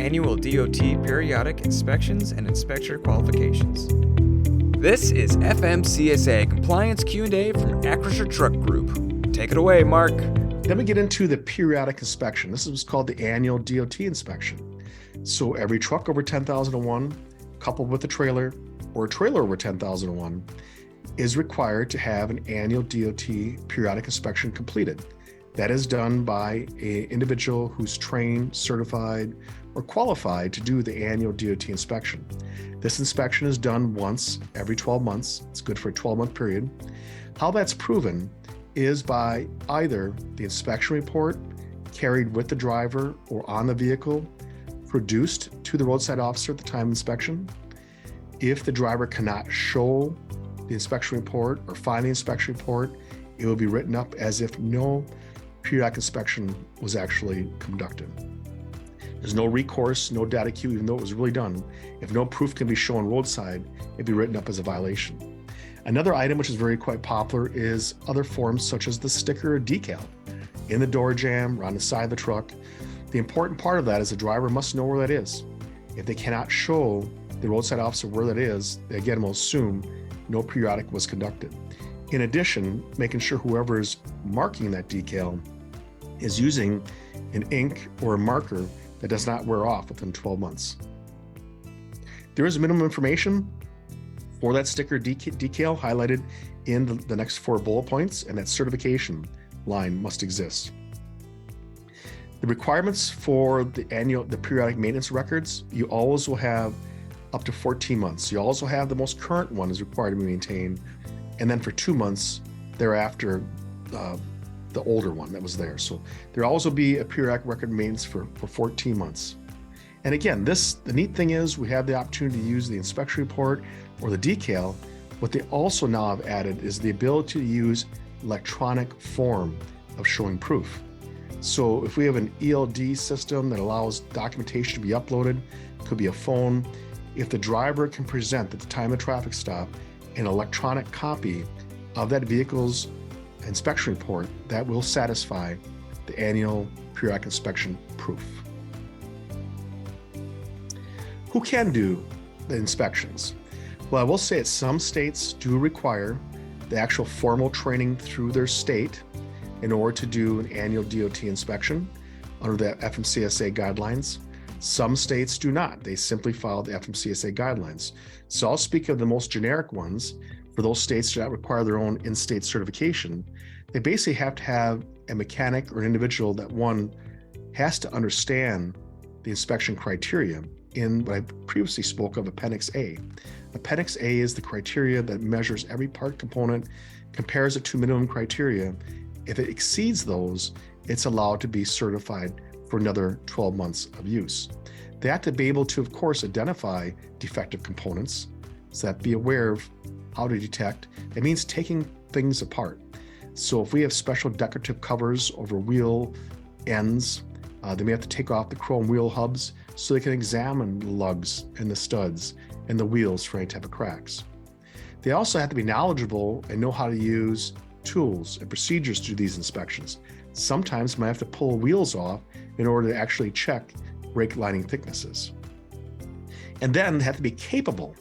Annual DOT Periodic Inspections and Inspector Qualifications. This is FMCSA Compliance Q&A from Acrisure Truck Group. Take it away, Mark. Then we get into the periodic inspection. This is what's called the annual DOT inspection. So every truck over 10,001, coupled with a trailer, or a trailer over 10,001, is required to have an annual DOT periodic inspection completed. That is done by an individual who's trained, certified, or qualified to do the annual DOT inspection. This inspection is done once every 12 months. It's good for a 12-month period. How that's proven is by either the inspection report carried with the driver or on the vehicle, produced to the roadside officer at the time of inspection. If the driver cannot show the inspection report or find the inspection report, it will be written up as if no periodic inspection was actually conducted. There's no recourse, no data queue, even though it was really done. If no proof can be shown roadside, it'd be written up as a violation. Another item which is quite popular is other forms such as the sticker or decal in the door jamb or on the side of the truck. The important part of that is the driver must know where that is. If they cannot show the roadside officer where that is, they again will assume no periodic was conducted. In addition, making sure whoever is marking that decal is using an ink or a marker that does not wear off within 12 months. There is minimum information for that sticker decal highlighted in the next 4 bullet points, and that certification line must exist. The requirements for the periodic maintenance records, you always will have up to 14 months. You also have the most current one is required to be maintained, and then for 2 months thereafter, the older one that was there. So there'll also be a periodic record maintenance for 14 months. And again, the neat thing is we have the opportunity to use the inspection report or the decal. What they also now have added is the ability to use electronic form of showing proof. So if we have an ELD system that allows documentation to be uploaded, could be a phone, if the driver can present at the time of traffic stop an electronic copy of that vehicle's inspection report, that will satisfy the annual periodic inspection proof. Who can do the inspections? Well, I will say that some states do require the actual formal training through their state in order to do an annual DOT inspection under the FMCSA guidelines. Some states do not. They simply follow the FMCSA guidelines. So I'll speak of the most generic ones. For those states that require their own in-state certification, they basically have to have a mechanic or an individual that one has to understand the inspection criteria in what I previously spoke of, Appendix A. Appendix A is the criteria that measures every part component, compares it to minimum criteria. If it exceeds those, it's allowed to be certified for another 12 months of use. They have to be able to, of course, identify defective components, so that be aware of how to detect. It means taking things apart. So if we have special decorative covers over wheel ends, they may have to take off the chrome wheel hubs so they can examine the lugs and the studs and the wheels for any type of cracks. They also have to be knowledgeable and know how to use tools and procedures to do these inspections. Sometimes you might have to pull wheels off in order to actually check brake lining thicknesses. And then they have to be capable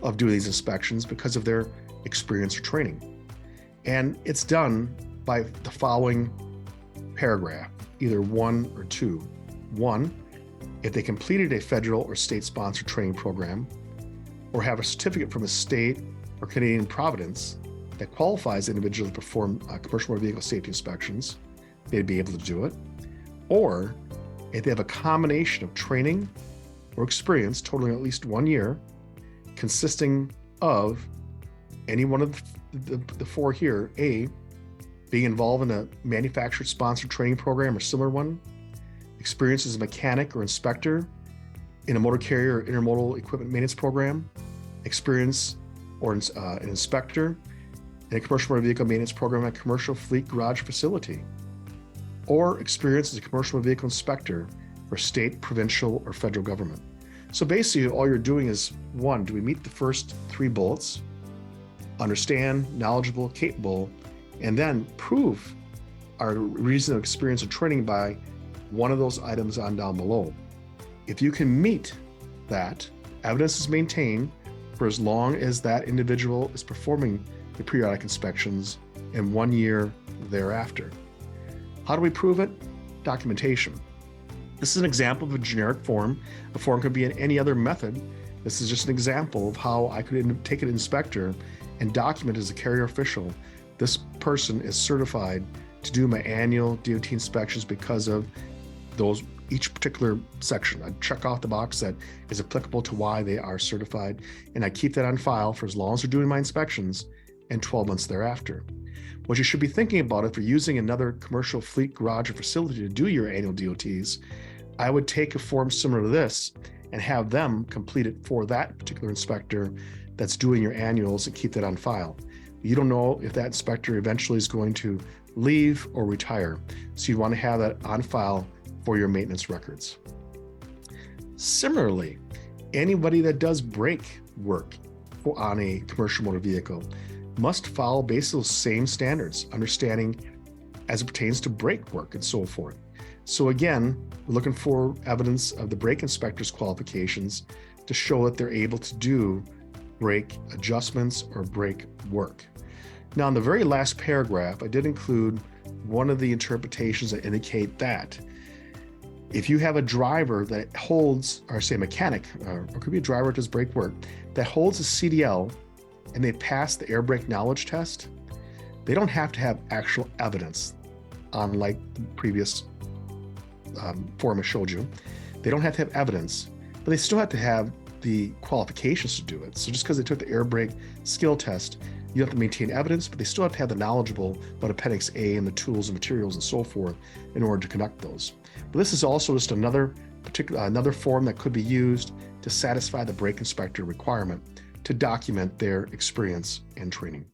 of doing these inspections because of their experience or training. And it's done by the following paragraph, either 1 or 2. 1, if they completed a federal or state-sponsored training program, or have a certificate from a state or Canadian province that qualifies individuals to perform commercial motor vehicle safety inspections, they'd be able to do it. Or if they have a combination of training or experience totaling at least 1 year, consisting of any one of the 4 here. A, being involved in a manufacturer-sponsored training program or similar one, experience as a mechanic or inspector in a motor carrier or intermodal equipment maintenance program, experience or an inspector in a commercial motor vehicle maintenance program at a commercial fleet garage facility, or experience as a commercial motor vehicle inspector for state, provincial, or federal government. So basically all you're doing is, 1, do we meet the first 3 bullets? Understand, knowledgeable, capable, and then prove our reason of experience or training by one of those items on down below. If you can meet that, evidence is maintained for as long as that individual is performing the periodic inspections and 1 year thereafter. How do we prove it? Documentation. This is an example of a generic form. A form could be in any other method. This is just an example of how I could take an inspector and document as a carrier official. This person is certified to do my annual DOT inspections because of those, each particular section. I check off the box that is applicable to why they are certified, and I keep that on file for as long as they're doing my inspections and 12 months thereafter. What you should be thinking about if you're using another commercial fleet garage or facility to do your annual DOTs, I would take a form similar to this and have them complete it for that particular inspector that's doing your annuals and keep that on file. You don't know if that inspector eventually is going to leave or retire, so you want to have that on file for your maintenance records. Similarly, anybody that does brake work on a commercial motor vehicle must follow basically those same standards, understanding as it pertains to brake work and so forth. So again, we're looking for evidence of the brake inspector's qualifications to show that they're able to do brake adjustments or brake work. Now, in the very last paragraph, I did include one of the interpretations that indicate that if you have a driver that holds, or say a mechanic, or it could be a driver that does brake work, that holds a CDL and they pass the air brake knowledge test, they don't have to have actual evidence, unlike the previous form I showed you. They don't have to have evidence, but they still have to have the qualifications to do it. So just because they took the air brake skill test, you have to maintain evidence, but they still have to have the knowledgeable about Appendix A and the tools and materials and so forth in order to conduct those. But this is also just another form that could be used to satisfy the brake inspector requirement to document their experience and training.